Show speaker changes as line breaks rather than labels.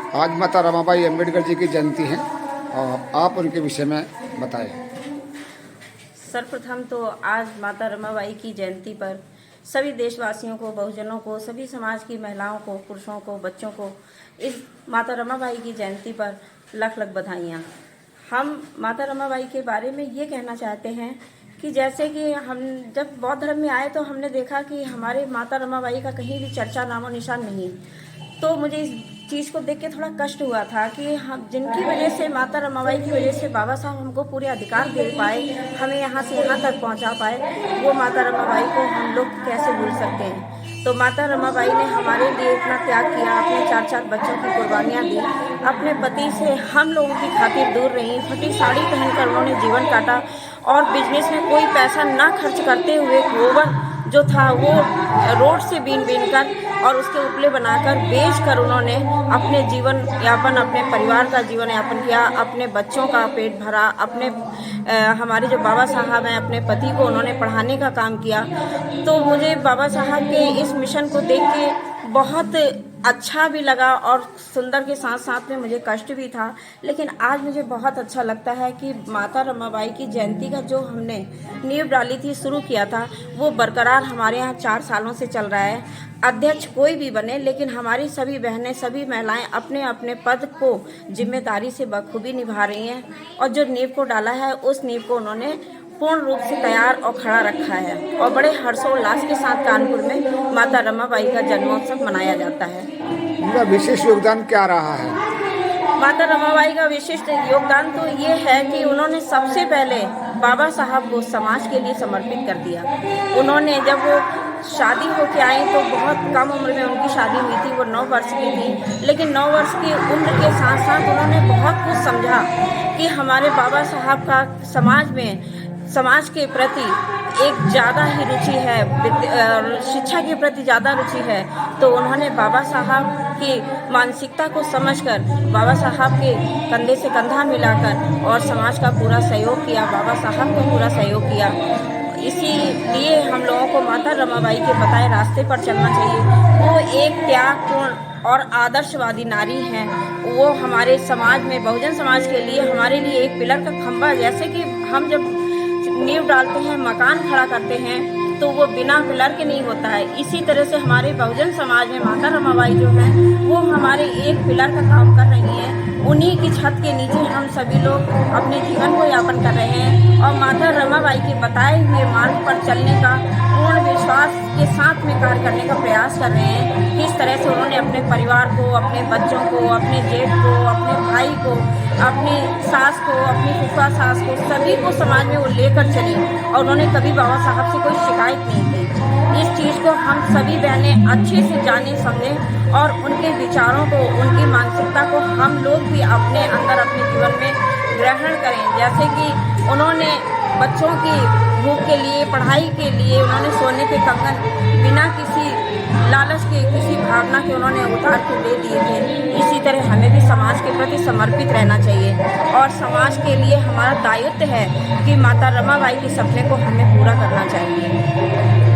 आज माता रमाबाई अम्बेडकर जी की जयंती है और आप उनके विषय में बताएं।
सर्वप्रथम तो आज माता रमाबाई की जयंती पर सभी देशवासियों को, बहुजनों को, सभी समाज की महिलाओं को, पुरुषों को, बच्चों को इस माता रमाबाई की जयंती पर लख लख बधाइयाँ। हम माता रमाबाई के बारे में ये कहना चाहते हैं कि जैसे कि हम जब बौद्ध धर्म में आए तो हमने देखा कि हमारे माता रमाबाई का कहीं भी चर्चा नामो निशान नहीं। तो मुझे इस चीज़ को देख के थोड़ा कष्ट हुआ था कि हम जिनकी वजह से, माता रमाबाई की वजह से बाबा साहब हमको पूरे अधिकार दे पाए, हमें यहाँ से यहाँ तक पहुँचा पाए, वो माता रमाबाई को हम लोग कैसे भूल सकते हैं। तो माता रमाबाई ने हमारे लिए इतना त्याग किया, अपने 4-4 बच्चों की कुर्बानियाँ दी, अपने पति से हम लोगों की खातिर दूर रहीं, फटी साड़ी पहनकर उन्होंने जीवन काटा और बिजनेस में कोई पैसा ना खर्च करते हुए गोबर जो था वो रोड से बीन कर और उसके उपले बनाकर बेच कर उन्होंने अपने जीवन यापन, अपने परिवार का जीवन यापन किया, अपने बच्चों का पेट भरा, अपने हमारे जो बाबा साहब हैं अपने पति को उन्होंने पढ़ाने का काम किया। तो मुझे बाबा साहब के इस मिशन को देख के बहुत अच्छा भी लगा और सुंदर के साथ साथ में मुझे कष्ट भी था। लेकिन आज मुझे बहुत अच्छा लगता है कि माता रमाबाई की जयंती का जो हमने नींव डाली थी, शुरू किया था, वो बरकरार हमारे यहाँ 4 सालों से चल रहा है। अध्यक्ष कोई भी बने, लेकिन हमारी सभी बहनें, सभी महिलाएं अपने अपने पद को जिम्मेदारी से बखूबी निभा रही हैं और जो नींव को डाला है उस नींव को उन्होंने पूर्ण रूप से तैयार और खड़ा रखा है और बड़े हर्षोल्लास के साथ कानपुर में माता रमाबाई का जन्मोत्सव मनाया जाता है।
उनका विशेष योगदान क्या रहा है?
माता रमाबाई का विशिष्ट योगदान तो ये है कि उन्होंने सबसे पहले बाबा साहब को समाज के लिए समर्पित कर दिया। उन्होंने जब वो शादी होके आई तो बहुत कम उम्र में उनकी शादी हुई थी, वो 9 वर्ष की थी, लेकिन 9 वर्ष की उम्र के साथ साथ उन्होंने बहुत कुछ समझा कि हमारे बाबा साहब का समाज में, समाज के प्रति एक ज़्यादा ही रुचि है, शिक्षा के प्रति ज़्यादा रुचि है। तो उन्होंने बाबा साहब की मानसिकता को समझकर बाबा साहब के कंधे से कंधा मिलाकर और समाज का पूरा सहयोग किया, बाबा साहब को पूरा सहयोग किया। इसीलिए हम लोगों को माता रमाबाई के बताए रास्ते पर चलना चाहिए। वो एक त्यागपूर्ण और आदर्शवादी नारी हैं। वो हमारे समाज में, बहुजन समाज के लिए, हमारे लिए एक पिलर का खंभा, जैसे कि हम जब नींव डालते हैं, मकान खड़ा करते हैं, तो वो बिना पिलर के नहीं होता है। इसी तरह से हमारे बहुजन समाज में माता रमाबाई जो है वो हमारे एक पिलर का काम कर रही हैं। उन्हीं की छत के नीचे हम सभी लोग अपने जीवन को यापन कर रहे हैं और माता रमाबाई के बताए हुए मार्ग पर चलने का पूर्ण विश्वास के साथ में कार्य करने का प्रयास कर रहे हैं। किस तरह से उन्होंने अपने परिवार को, अपने बच्चों को, अपने जेठ को, अपने भाई को, अपनी सास को, अपनी फूफा सास को, सभी को समाज में वो लेकर चली और उन्होंने कभी बाबा साहब से कोई शिकायत नहीं की। इस चीज़ को हम सभी बहनें अच्छे से जाने समझें और उनके विचारों को, उनकी मानसिकता को हम लोग भी अपने अंदर, अपने जीवन में ग्रहण करें। जैसे कि उन्होंने बच्चों की भूख के लिए, पढ़ाई के लिए उन्होंने सोने के कंगन बिना किसी लालच के, किसी भावना के उन्होंने उतार के दे दिए थे। इसी तरह हमें भी समाज के प्रति समर्पित रहना चाहिए और समाज के लिए हमारा दायित्व है कि माता रमाबाई के सपने को हमें पूरा करना चाहिए।